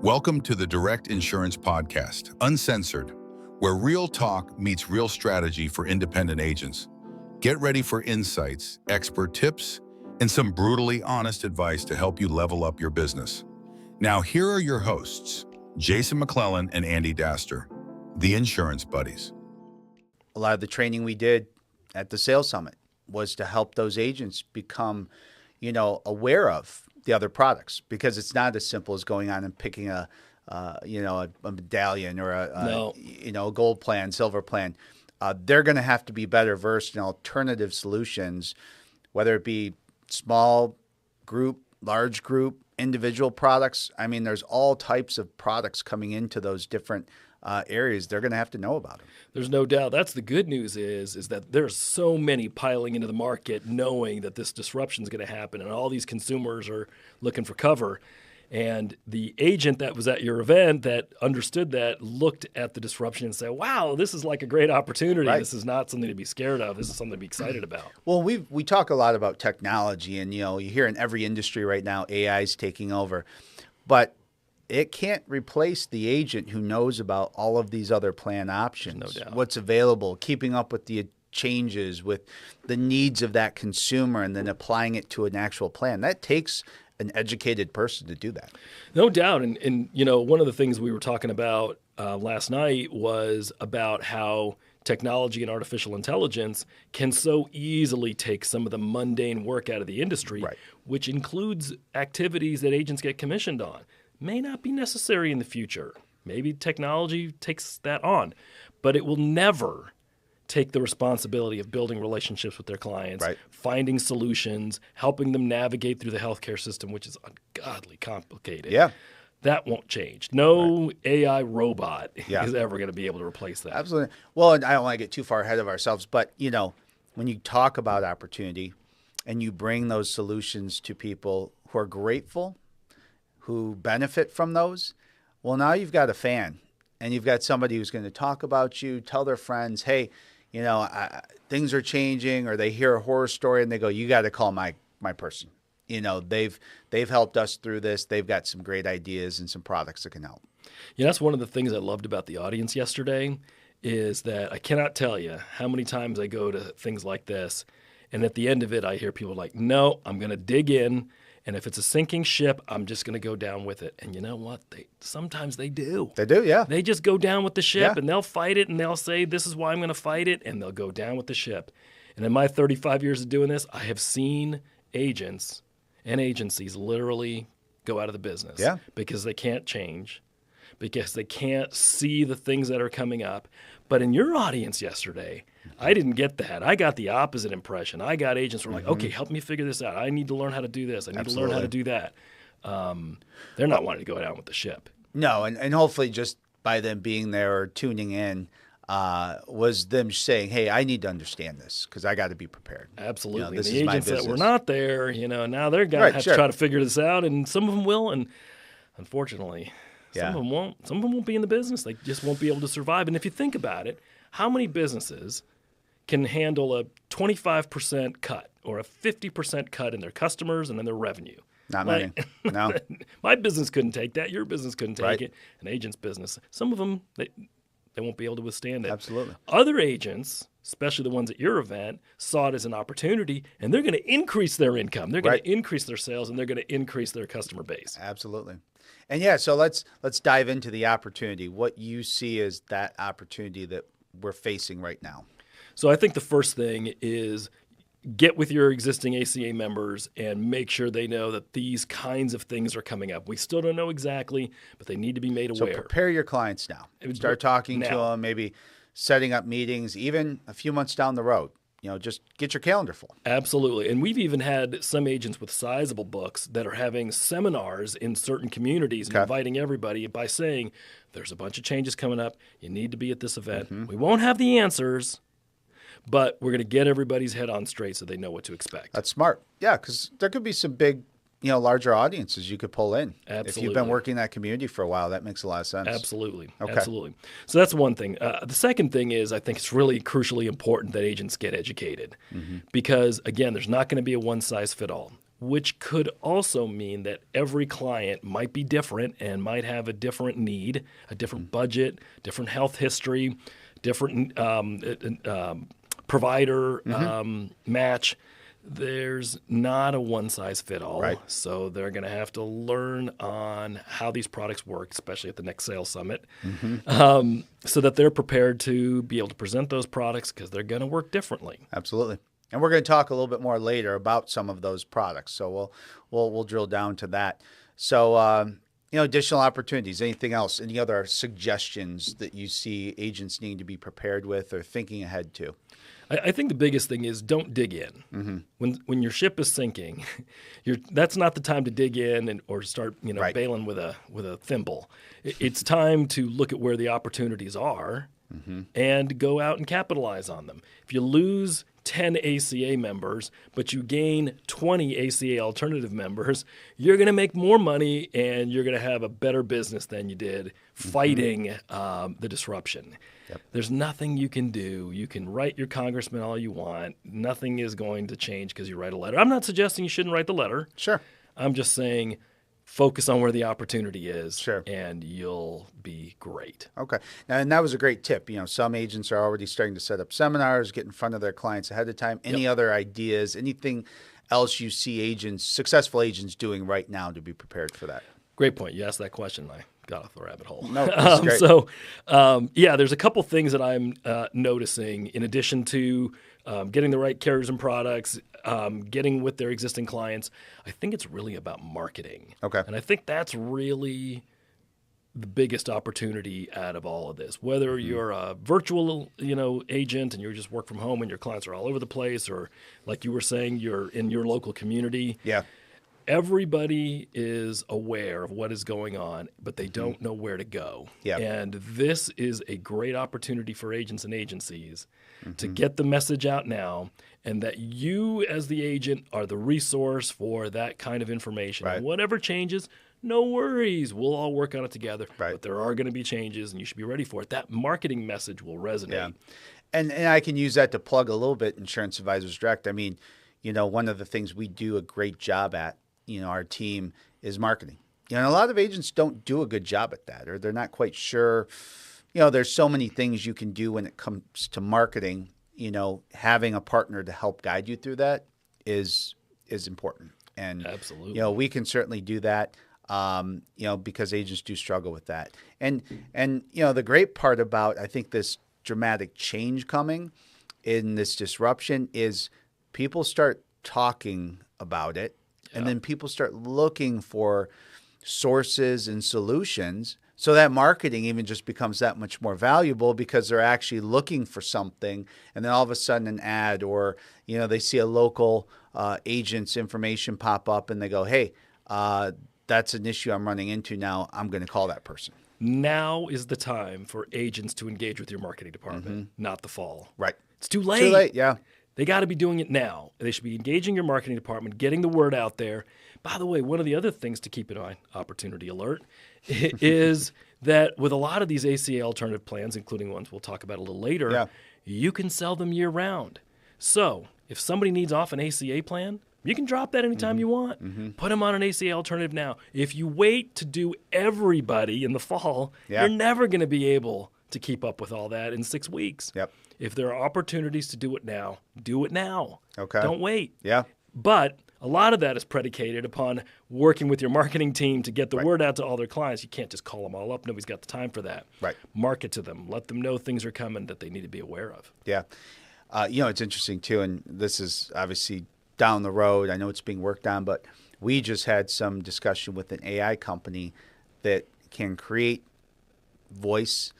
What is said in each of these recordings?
Welcome to the Direct Insurance Podcast, Uncensored, where real talk meets real strategy for independent agents. Get ready for insights, expert tips, and some brutally honest advice to help you level up your business. Now, here are your hosts, Jason McClellan and Andy Daster, the Insurance Buddies. A lot of the training we did at the Sales Summit was to help those agents become, aware of the other products, because it's not as simple as going on and picking a medallion or a gold plan, silver plan. They're going to have to be better versed in alternative solutions, whether it be small group, large group, individual products. I mean, there's all types of products coming into those different areas. They're going to have to know about them. There's no doubt. That's the good news is that there's so many piling into the market knowing that this disruption is going to happen, and all these consumers are looking for cover. And the agent that was at your event that understood that looked at the disruption and said, wow, this is like a great opportunity. Right. This is not something to be scared of. This is something to be excited about. Well, we talk a lot about technology, and you hear in every industry right now, AI is taking over. But it can't replace the agent who knows about all of these other plan options, no doubt. What's available, keeping up with the changes, with the needs of that consumer, and then applying it to an actual plan. That takes an educated person to do that. No doubt. And one of the things we were talking about last night was about how technology and artificial intelligence can so easily take some of the mundane work out of the industry, right, which includes activities that agents get commissioned on. May not be necessary in the future. Maybe technology takes that on, but it will never take the responsibility of building relationships with their clients, right, finding solutions, helping them navigate through the healthcare system, which is ungodly complicated. Yeah. That won't change. No, right, AI robot is ever going to be able to replace that. Absolutely. Well, and I don't want to get too far ahead of ourselves, but when you talk about opportunity and you bring those solutions to people who are grateful, who benefit from those, well, now you've got a fan, and you've got somebody who's going to talk about you, tell their friends, hey, things are changing, or they hear a horror story and they go, you got to call my person. They've helped us through this. They've got some great ideas and some products that can help. Yeah, that's one of the things I loved about the audience yesterday is that I cannot tell you how many times I go to things like this, and at the end of it, I hear people like, no, I'm going to dig in. And if it's a sinking ship, I'm just going to go down with it. And you know what? Sometimes they do. They do, yeah. They just go down with the ship, and they'll fight it, and they'll say, this is why I'm going to fight it, and they'll go down with the ship. And in my 35 years of doing this, I have seen agents and agencies literally go out of the business because they can't change, because they can't see the things that are coming up. But in your audience yesterday, I didn't get that. I got the opposite impression. I got agents who were like, okay, help me figure this out. I need to learn how to do this. I need to learn how to do that. They're not wanting to go down with the ship. No, and hopefully just by them being there or tuning in was them saying, hey, I need to understand this because I got to be prepared. Absolutely. This the is my agents that business. were not there, now they're going to have to try to figure this out, and some of them will, and unfortunately, some of them won't. Some of them won't be in the business. They just won't be able to survive. And if you think about it, how many businesses can handle a 25% cut or a 50% cut in their customers and in their revenue? Not many. No. My business couldn't take that. Your business couldn't take it. An agent's business. Some of them, they won't be able to withstand it. Absolutely. Other agents, especially the ones at your event, saw it as an opportunity, and they're going to increase their income. They're going to increase their sales, and they're going to increase their customer base. Absolutely. And so let's dive into the opportunity. What you see as that opportunity that we're facing right now. So I think the first thing is get with your existing ACA members and make sure they know that these kinds of things are coming up. We still don't know exactly, but they need to be made aware. So prepare your clients now. Start talking to them, maybe setting up meetings, even a few months down the road. Just get your calendar full. Absolutely. And we've even had some agents with sizable books that are having seminars in certain communities and inviting everybody by saying, there's a bunch of changes coming up. You need to be at this event. We won't have the answers, but we're going to get everybody's head on straight so they know what to expect. That's smart. Yeah, because there could be some big, larger audiences you could pull in. Absolutely. If you've been working that community for a while, that makes a lot of sense. Absolutely. Okay. Absolutely. So that's one thing. The second thing is I think it's really crucially important that agents get educated because, again, there's not going to be a one-size-fit-all. which could also mean that every client might be different and might have a different need, a different budget, different health history, different provider match. There's not a one-size-fit-all. Right. So they're going to have to learn on how these products work, especially at the next Sales Summit, so that they're prepared to be able to present those products because they're going to work differently. Absolutely. And we're going to talk a little bit more later about some of those products. So we'll drill down to that. So, additional opportunities, anything else, any other suggestions that you see agents needing to be prepared with or thinking ahead to? I think the biggest thing is don't dig in. When your ship is sinking, that's not the time to dig in or start Right. bailing with a thimble. It's time to look at where the opportunities are and go out and capitalize on them. If you lose 10 ACA members, but you gain 20 ACA alternative members, you're going to make more money and you're going to have a better business than you did fighting the disruption. Yep. There's nothing you can do. You can write your congressman all you want. Nothing is going to change because you write a letter. I'm not suggesting you shouldn't write the letter. Sure. I'm just saying focus on where the opportunity is, Sure. and you'll be great. Okay. Now, and that was a great tip. Some agents are already starting to set up seminars, get in front of their clients ahead of time. Any other ideas, anything else you see successful agents doing right now to be prepared for that? Great point. You asked that question. I got off the rabbit hole. No, that's great. There's a couple things that I'm noticing in addition to getting the right carriers and products, getting with their existing clients. I think it's really about marketing. Okay. And I think that's really the biggest opportunity out of all of this. Whether you're a virtual, agent and you just work from home and your clients are all over the place, or like you were saying, you're in your local community. Yeah. Everybody is aware of what is going on, but they don't know where to go. Yeah. And this is a great opportunity for agents and agencies to get the message out now, and that you as the agent are the resource for that kind of information. Right. And whatever changes, no worries. We'll all work on it together. Right. But there are going to be changes, and you should be ready for it. That marketing message will resonate. Yeah. And I can use that to plug a little bit Insurance Advisors Direct. I mean, one of the things we do a great job at, our team, is marketing. And a lot of agents don't do a good job at that, or they're not quite sure. There's so many things you can do when it comes to marketing. Having a partner to help guide you through that is important. And Absolutely. We can certainly do that. Because agents do struggle with that. And the great part about, I think, this dramatic change coming in this disruption is people start talking about it, and then people start looking for sources and solutions. So that marketing even just becomes that much more valuable because they're actually looking for something, and then all of a sudden an ad, or they see a local agent's information pop up, and they go, "Hey, that's an issue I'm running into now. I'm going to call that person." Now is the time for agents to engage with your marketing department, not the fall. Right. It's too late. Too late, yeah. They got to be doing it now. They should be engaging your marketing department, getting the word out there. By the way, one of the other things to keep in mind, opportunity alert, is that with a lot of these ACA alternative plans, including ones we'll talk about a little later, you can sell them year round. So if somebody needs off an ACA plan, you can drop that anytime you want. Put them on an ACA alternative now. If you wait to do everybody in the fall, you're never going to be able to keep up with all that in 6 weeks. Yep. If there are opportunities to do it now, do it now. Okay. Don't wait. Yeah. But a lot of that is predicated upon working with your marketing team to get the word out to all their clients. You can't just call them all up. Nobody's got the time for that. Right. Market to them. Let them know things are coming that they need to be aware of. Yeah. It's interesting too, and this is obviously down the road. I know it's being worked on, but we just had some discussion with an AI company that can create voice,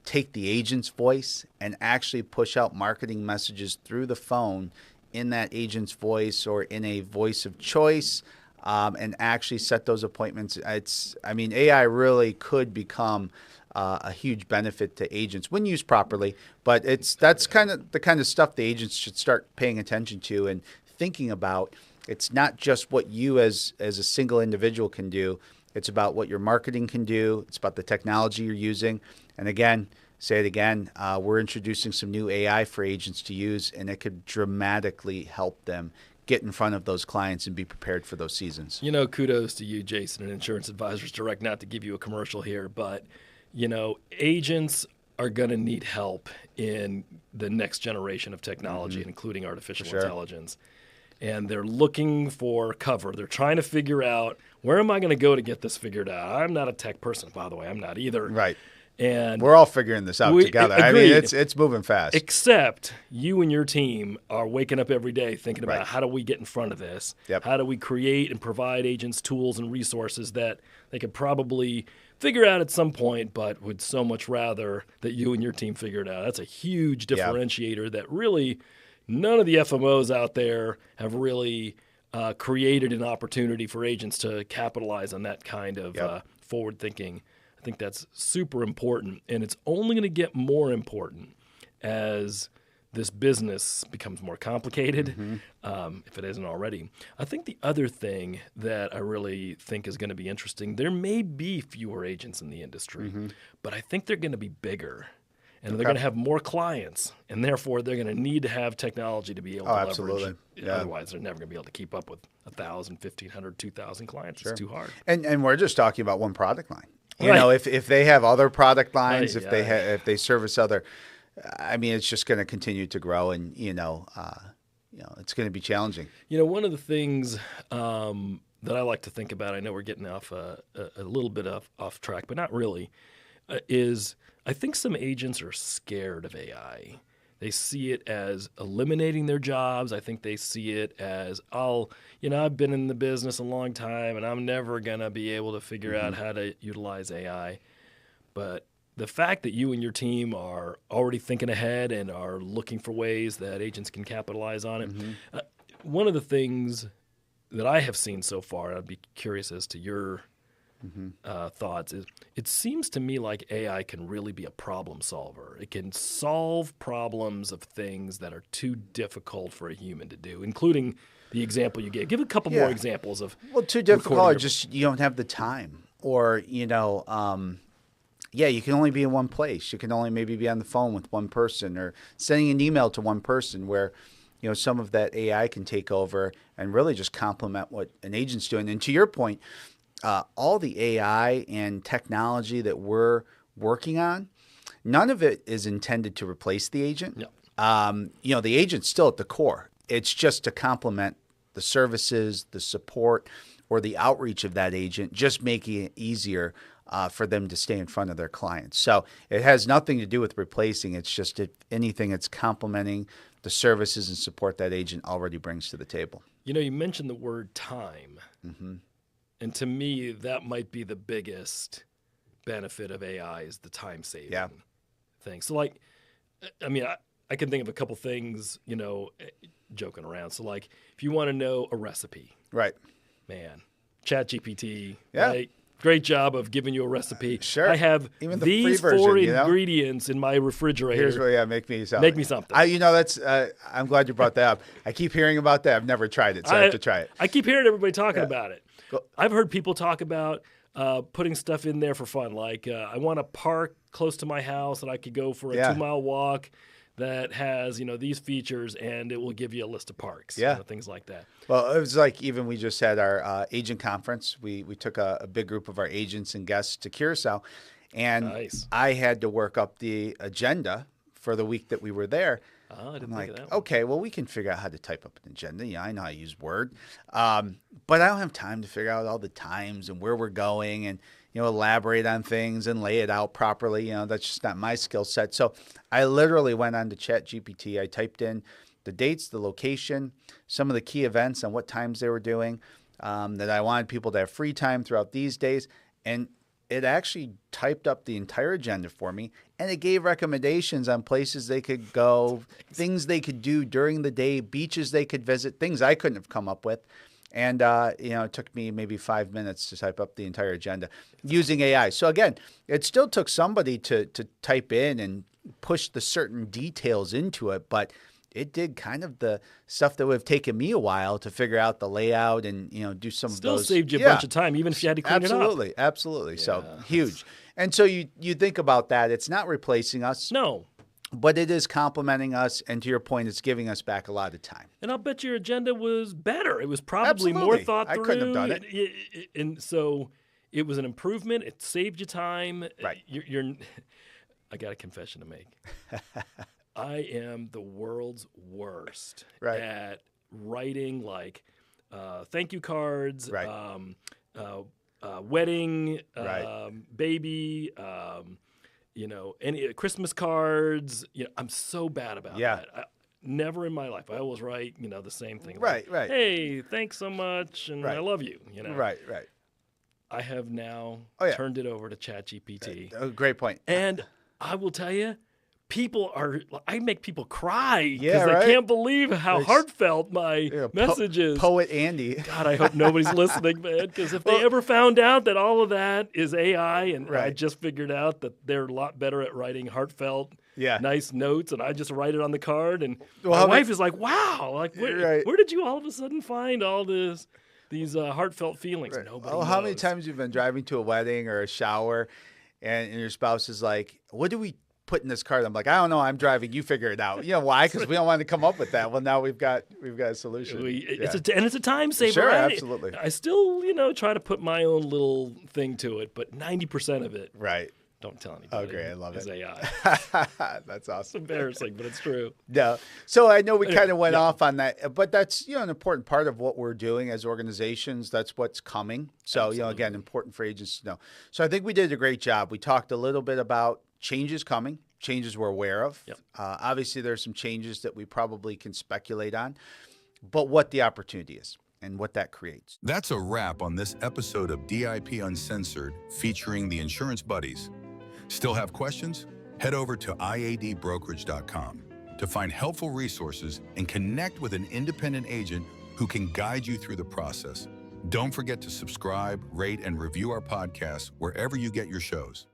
take the agent's voice, and actually push out marketing messages through the phone in that agent's voice or in a voice of choice, and actually set those appointments. AI really could become a huge benefit to agents when used properly, but that's kind of the kind of stuff the agents should start paying attention to and thinking about. It's not just what you as a single individual can do. It's about what your marketing can do. It's about the technology you're using. And again, say it again, we're introducing some new AI for agents to use, and it could dramatically help them get in front of those clients and be prepared for those seasons. You know, kudos to you, Jason, and Insurance Advisors Direct, not to give you a commercial here, but, you know, agents are going to need help in the next generation of technology, including artificial intelligence. And they're looking for cover. They're trying to figure out, where am I going to go to get this figured out? I'm not a tech person, by the way. I'm not either. Right. And we're all figuring this out together. Agreed. I mean, it's moving fast. Except you and your team are waking up every day thinking about how do we get in front of this? Yep. How do we create and provide agents tools and resources that they could probably figure out at some point, but would so much rather that you and your team figure it out. That's a huge differentiator that really none of the FMOs out there have really created an opportunity for agents to capitalize on that kind of forward thinking. I think that's super important, and it's only going to get more important as this business becomes more complicated, if it isn't already. I think the other thing that I really think is going to be interesting, there may be fewer agents in the industry, but I think they're going to be bigger. And they're going to have more clients, and therefore they're going to need to have technology to be able to leverage. Absolutely. Yeah. Otherwise, they're never going to be able to keep up with 1,000, 1,500, 2,000 clients. It's too hard. And we're just talking about one product line. You know, if they have other product lines, if they service other, I mean, it's just going to continue to grow, and it's going to be challenging. You know, one of the things that I like to think about, I know we're getting off a little bit off track, but not really, is I think some agents are scared of AI. They see it as eliminating their jobs. I think they see it as, I've been in the business a long time and I'm never going to be able to figure out how to utilize AI. But the fact that you and your team are already thinking ahead and are looking for ways that agents can capitalize on it. One of the things that I have seen so far, and I'd be curious as to your thoughts, is it seems to me like AI can really be a problem solver. It can solve problems of things that are too difficult for a human to do, including the example you gave. Give a couple more examples of. Well, too difficult, or just you don't have the time, or you can only be in one place. You can only maybe be on the phone with one person, or sending an email to one person, where some of that AI can take over and really just complement what an agent's doing. And to your point, all the AI and technology that we're working on, none of it is intended to replace the agent. No. The agent's still at the core. It's just to complement the services, the support, or the outreach of that agent, just making it easier for them to stay in front of their clients. So it has nothing to do with replacing. It's just, if anything, it's complementing the services and support that agent already brings to the table. You mentioned the word time. And to me, that might be the biggest benefit of AI, is the time saving thing. So I can think of a couple things, joking around. So if you want to know a recipe, right? Man, ChatGPT, right? Great job of giving you a recipe. Sure. I have even the these free version, 4 ingredients in my refrigerator. Here's what, make me something. Make me something. That's. I'm glad you brought that up. I keep hearing about that. I've never tried it, so I have to try it. I keep hearing everybody talking about it. I've heard people talk about putting stuff in there for fun. Like, I want a park close to my house that I could go for a 2-mile walk that has, these features, and it will give you a list of parks. Things like that. Well, it was like, even we just had our agent conference. We took a big group of our agents and guests to Curacao, and I had to work up the agenda for the week that we were there. I didn't think of that. Okay, well, we can figure out how to type up an agenda. I know how to use Word, but I don't have time to figure out all the times and where we're going and elaborate on things and lay it out properly. That's just not my skill set. So I literally went on to ChatGPT. I typed in the dates, the location, some of the key events and what times they were doing, that I wanted people to have free time throughout these days, and it actually typed up the entire agenda for me, and it gave recommendations on places they could go, things they could do during the day, beaches they could visit, things I couldn't have come up with. And, it took me maybe 5 minutes to type up the entire agenda using AI. So again, it still took somebody to type in and push the certain details into it, but it did kind of the stuff that would have taken me a while to figure out the layout and, do some of those. Still saved you a bunch of time, even if you had to clean it up. Absolutely. Yeah. So huge. And so you think about that. It's not replacing us. No. But it is complementing us, and to your point, it's giving us back a lot of time. And I'll bet your agenda was better. It was probably more Absolutely. thought I through. couldn't have done it. And so it was an improvement. It saved you time. Right. I got a confession to make. I am the world's worst Right. at writing like thank you cards, Right. wedding, Right. baby, any Christmas cards. I'm so bad about Yeah. that. Never in my life. I always write, the same thing. Right, like, right. Hey, thanks so much, and Right. I love you. Right, right. I have now Oh, yeah. turned it over to ChatGPT, Oh, great point. and I will tell you, I make people cry Yeah, because right? they can't believe how It's- heartfelt my message is. Poet Andy. God, I hope nobody's listening, man, because if they ever found out that all of that is AI and I Right. just figured out that they're a lot better at writing heartfelt, Yeah. nice notes, and I just write it on the card, and Well, my how wife many- is like, wow, like Right. where did you all of a sudden find all these heartfelt feelings? Nobody How many knows. times you've been driving to a wedding or a shower, and your spouse is like, "What do we put in this card?" I'm like, "I don't know. I'm driving. You figure it out." You know why? Because we don't want to come up with that. Well, now we've got a solution. It's a time saver. Sure, right? absolutely. I still, try to put my own little thing to it, but 90% of it, Right. don't tell anybody. Oh, great. I love is it. AI. That's It's awesome. embarrassing, but it's true. No. So I know we kind of went yeah. off on that, but that's, an important part of what we're doing as organizations. That's what's coming. So, again, important for agents to know. So I think we did a great job. We talked a little bit about changes coming, changes we're aware of. Yep. Obviously, there's some changes that we probably can speculate on, but what the opportunity is and what that creates. That's a wrap on this episode of DIP Uncensored featuring the Insurance Buddies. Still have questions? Head over to iadbrokerage.com to find helpful resources and connect with an independent agent who can guide you through the process. Don't forget to subscribe, rate, and review our podcast wherever you get your shows.